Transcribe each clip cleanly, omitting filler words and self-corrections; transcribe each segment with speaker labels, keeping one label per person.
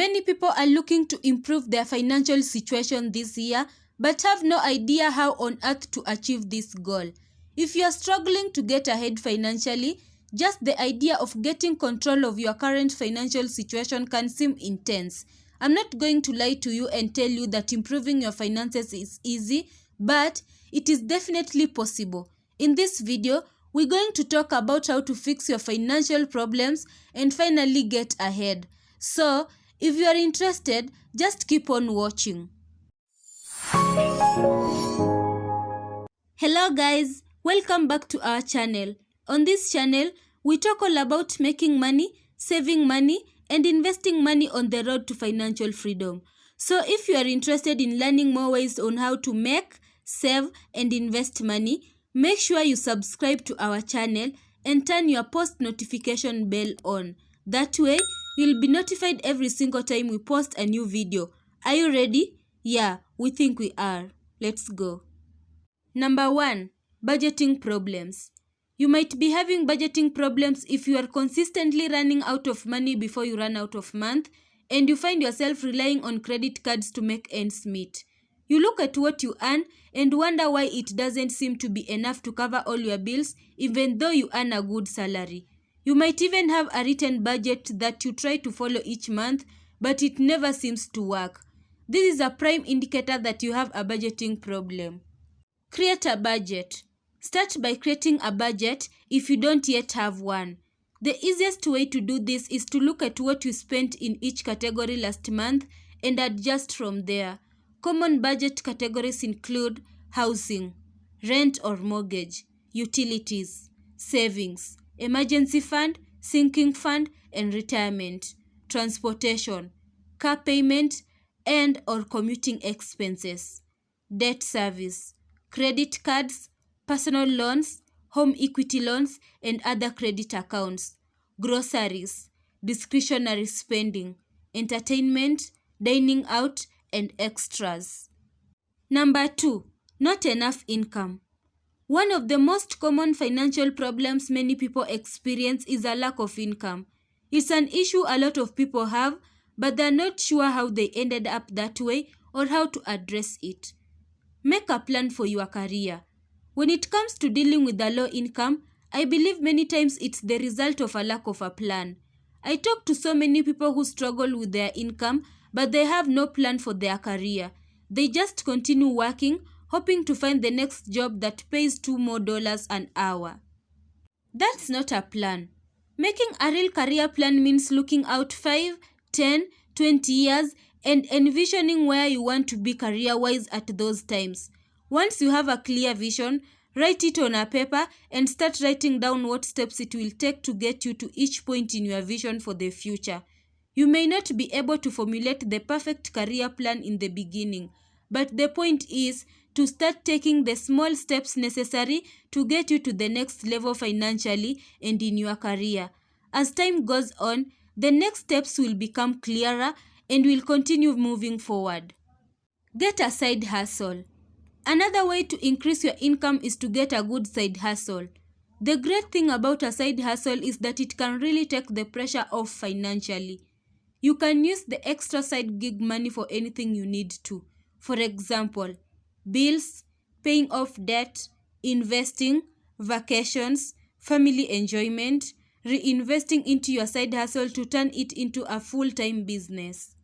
Speaker 1: Many people are looking to improve their financial situation this year but have no idea how on earth to achieve this goal. If you are struggling to get ahead financially, just the idea of getting control of your current financial situation can seem intense. I'm not going to lie to you and tell you that improving your finances is easy, but it is definitely possible. In this video, we're going to talk about how to fix your financial problems and finally get ahead. So, if you are interested, just keep on watching. Hello guys, welcome back to our channel. On this channel, we talk all about making money, saving money, and investing money on the road to financial freedom. So if you are interested in learning more ways on how to make, save, and invest money, make sure you subscribe to our channel and turn your post notification bell on. That way, you'll be notified every single time we post a new video. Are you ready? Yeah, we think we are. Let's go. Number 1. Budgeting problems. You might be having budgeting problems if you are consistently running out of money before you run out of month and you find yourself relying on credit cards to make ends meet. You look at what you earn and wonder why it doesn't seem to be enough to cover all your bills even though you earn a good salary. You might even have a written budget that you try to follow each month, but it never seems to work. This is a prime indicator that you have a budgeting problem. Create a budget. Start by creating a budget if you don't yet have one. The easiest way to do this is to look at what you spent in each category last month and adjust from there. Common budget categories include housing, rent or mortgage, utilities, savings, emergency fund, sinking fund, and retirement, transportation, car payment, and or commuting expenses, debt service, credit cards, personal loans, home equity loans, and other credit accounts, groceries, discretionary spending, entertainment, dining out, and extras. Number 2. Not enough income. One of the most common financial problems many people experience is a lack of income. It's an issue a lot of people have, but they're not sure how they ended up that way or how to address it. Make a plan for your career. When it comes to dealing with the low income, I believe many times it's the result of a lack of a plan. I talk to so many people who struggle with their income, but they have no plan for their career. They just continue working, hoping to find the next job that pays $2 more an hour. That's not a plan. Making a real career plan means looking out 5, 10, 20 years and envisioning where you want to be career-wise at those times. Once you have a clear vision, write it on a paper and start writing down what steps it will take to get you to each point in your vision for the future. You may not be able to formulate the perfect career plan in the beginning, but the point is to start taking the small steps necessary to get you to the next level financially and in your career. As time goes on, the next steps will become clearer and will continue moving forward. Get a side hustle. Another way to increase your income is to get a good side hustle. The great thing about a side hustle is that it can really take the pressure off financially. You can use the extra side gig money for anything you need to. For example, bills, paying off debt, investing, vacations, family enjoyment, reinvesting into your side hustle to turn it into a full-time business.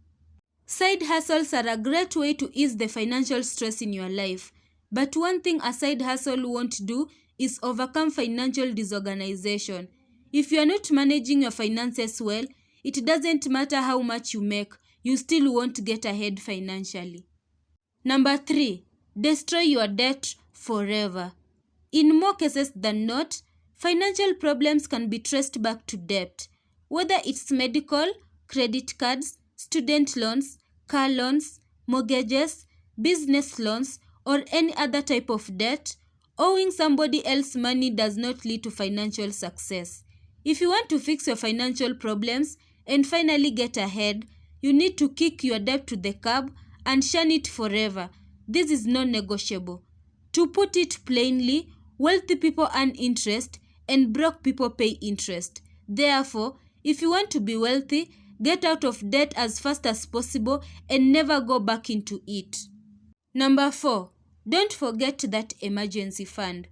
Speaker 1: Side hustles are a great way to ease the financial stress in your life. But one thing a side hustle won't do is overcome financial disorganization. If you are not managing your finances well, it doesn't matter how much you make, you still won't get ahead financially. Number 3. Destroy your debt forever. In more cases than not, financial problems can be traced back to debt. Whether it's medical, credit cards, student loans, car loans, mortgages, business loans, or any other type of debt, owing somebody else money does not lead to financial success. If you want to fix your financial problems and finally get ahead, you need to kick your debt to the curb and shun it forever. This is non-negotiable. To put it plainly, wealthy people earn interest and broke people pay interest. Therefore, if you want to be wealthy, get out of debt as fast as possible, and never go back into it. Number 4. Don't forget that emergency fund.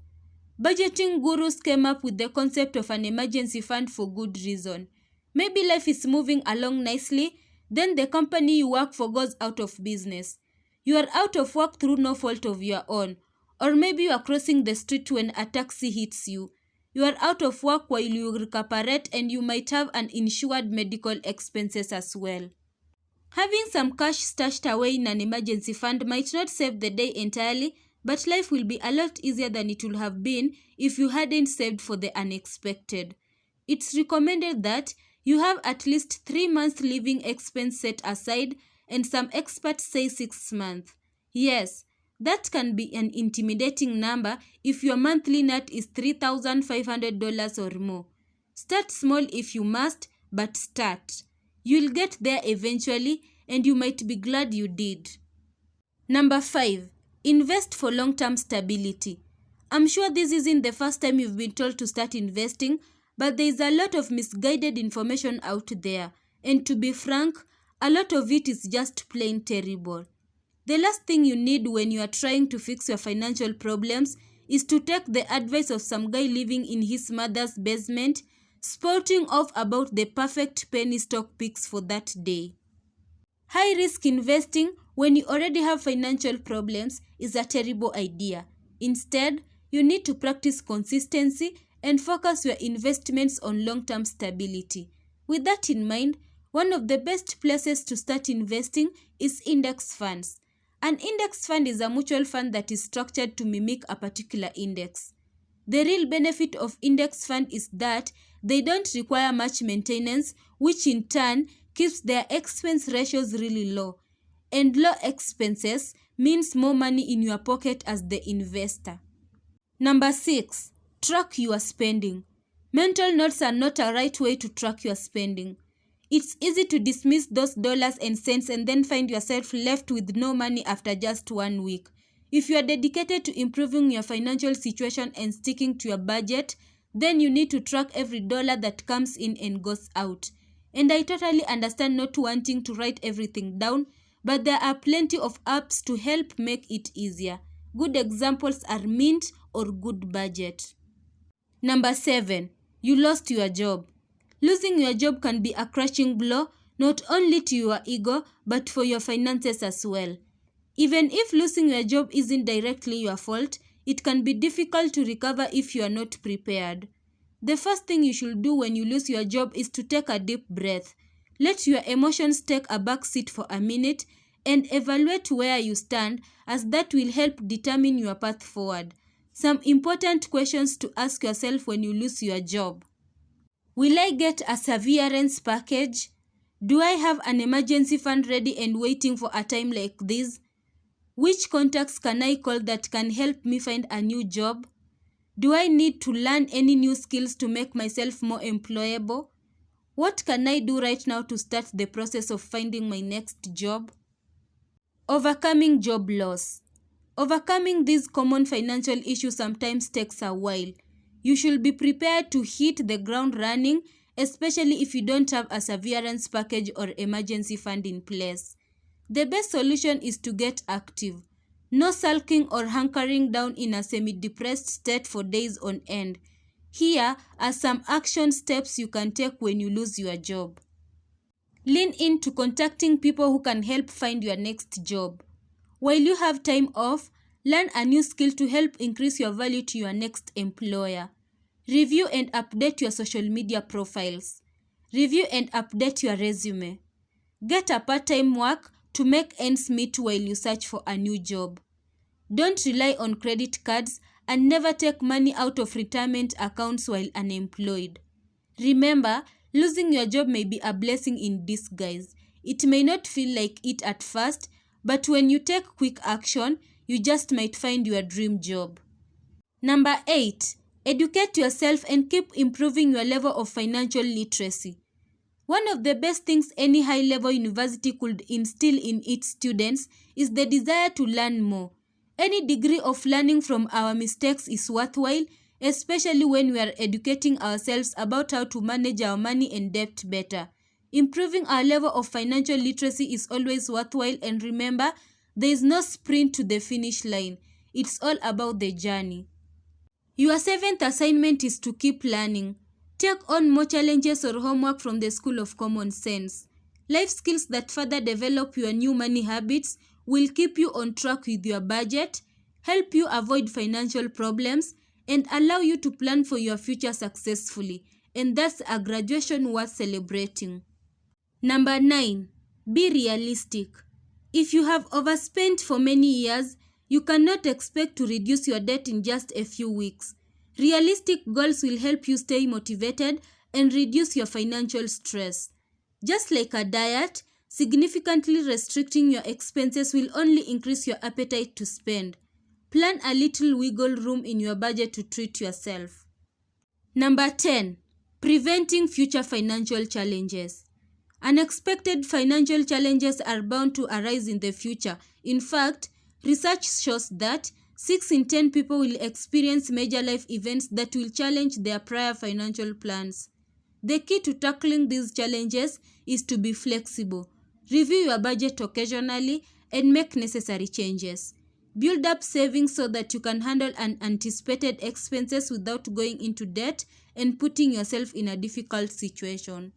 Speaker 1: Budgeting gurus came up with the concept of an emergency fund for good reason. Maybe life is moving along nicely, then the company you work for goes out of business. You are out of work through no fault of your own. Or maybe you are crossing the street when a taxi hits you. You are out of work while you recuperate, and you might have uninsured medical expenses as well. Having some cash stashed away in an emergency fund might not save the day entirely, but life will be a lot easier than it would have been if you hadn't saved for the unexpected. It's recommended that you have at least 3 months living expense set aside, and some experts say 6 months. Yes, that can be an intimidating number if your monthly net is $3,500 or more. Start small if you must, but start. You'll get there eventually, and you might be glad you did. Number 5. Invest for long-term stability. I'm sure this isn't the first time you've been told to start investing, but there is a lot of misguided information out there, and to be frank, a lot of it is just plain terrible. The last thing you need when you are trying to fix your financial problems is to take the advice of some guy living in his mother's basement, spouting off about the perfect penny stock picks for that day. High-risk investing when you already have financial problems is a terrible idea. Instead, you need to practice consistency and focus your investments on long-term stability. With that in mind, one of the best places to start investing is index funds. An index fund is a mutual fund that is structured to mimic a particular index. The real benefit of index fund is that they don't require much maintenance, which in turn keeps their expense ratios really low. And low expenses means more money in your pocket as the investor. Number 6. Track your spending. Mental notes are not a right way to track your spending. It's easy to dismiss those dollars and cents and then find yourself left with no money after just 1 week. If you are dedicated to improving your financial situation and sticking to your budget, then you need to track every dollar that comes in and goes out. And I totally understand not wanting to write everything down, but there are plenty of apps to help make it easier. Good examples are Mint or Good Budget. Number 7. You lost your job. Losing your job can be a crushing blow, not only to your ego, but for your finances as well. Even if losing your job isn't directly your fault, it can be difficult to recover if you are not prepared. The first thing you should do when you lose your job is to take a deep breath. Let your emotions take a back seat for a minute and evaluate where you stand, as that will help determine your path forward. Some important questions to ask yourself when you lose your job. Will I get a severance package? Do I have an emergency fund ready and waiting for a time like this? Which contacts can I call that can help me find a new job? Do I need to learn any new skills to make myself more employable? What can I do right now to start the process of finding my next job? Overcoming job loss. Overcoming these common financial issues sometimes takes a while. You should be prepared to hit the ground running, especially if you don't have a severance package or emergency fund in place. The best solution is to get active. No sulking or hunkering down in a semi-depressed state for days on end. Here are some action steps you can take when you lose your job. Lean into contacting people who can help find your next job. While you have time off, learn a new skill to help increase your value to your next employer. Review and update your social media profiles. Review and update your resume. Get a part-time work to make ends meet while you search for a new job. Don't rely on credit cards and never take money out of retirement accounts while unemployed. Remember, losing your job may be a blessing in disguise. It may not feel like it at first, but when you take quick action, you just might find your dream job. Number 8. Educate yourself and keep improving your level of financial literacy. One of the best things any high-level university could instill in its students is the desire to learn more. Any degree of learning from our mistakes is worthwhile, especially when we are educating ourselves about how to manage our money and debt better. Improving our level of financial literacy is always worthwhile, and remember, there is no sprint to the finish line. It's all about the journey. Your 7th assignment is to keep learning. Take on more challenges or homework from the School of Common Sense. Life skills that further develop your new money habits will keep you on track with your budget, help you avoid financial problems, and allow you to plan for your future successfully. And that's a graduation worth celebrating. Number 9. Be realistic. If you have overspent for many years, you cannot expect to reduce your debt in just a few weeks. Realistic goals will help you stay motivated and reduce your financial stress. Just like a diet, significantly restricting your expenses will only increase your appetite to spend. Plan a little wiggle room in your budget to treat yourself. Number 10. Preventing future financial challenges. Unexpected financial challenges are bound to arise in the future. In fact, research shows that 6 in 10 people will experience major life events that will challenge their prior financial plans. The key to tackling these challenges is to be flexible. Review your budget occasionally and make necessary changes. Build up savings so that you can handle unanticipated expenses without going into debt and putting yourself in a difficult situation.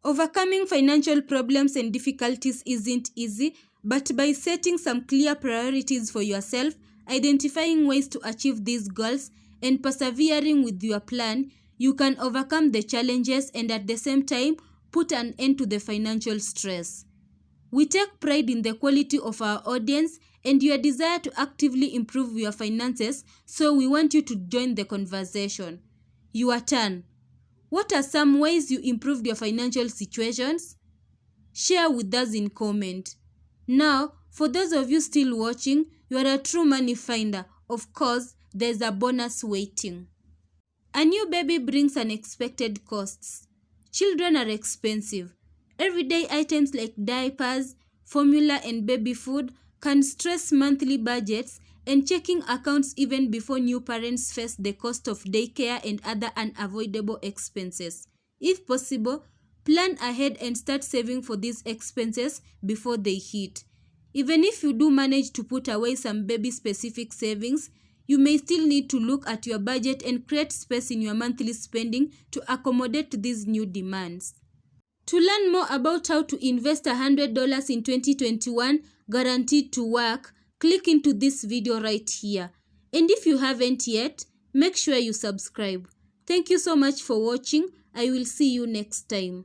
Speaker 1: Overcoming financial problems and difficulties isn't easy, but by setting some clear priorities for yourself, identifying ways to achieve these goals, and persevering with your plan, you can overcome the challenges and at the same time put an end to the financial stress. We take pride in the quality of our audience and your desire to actively improve your finances, so we want you to join the conversation. Your turn. What are some ways you improved your financial situations? Share with us in comment. Now, for those of you still watching, you are a true money finder. Of course, there's a bonus waiting. A new baby brings unexpected costs. Children are expensive. Everyday items like diapers, formula, and baby food can stress monthly budgets, and checking accounts even before new parents face the cost of daycare and other unavoidable expenses. If possible, plan ahead and start saving for these expenses before they hit. Even if you do manage to put away some baby-specific savings, you may still need to look at your budget and create space in your monthly spending to accommodate these new demands. To learn more about how to invest $100 in 2021 guaranteed to work, click into this video right here. And if you haven't yet, make sure you subscribe. Thank you so much for watching. I will see you next time.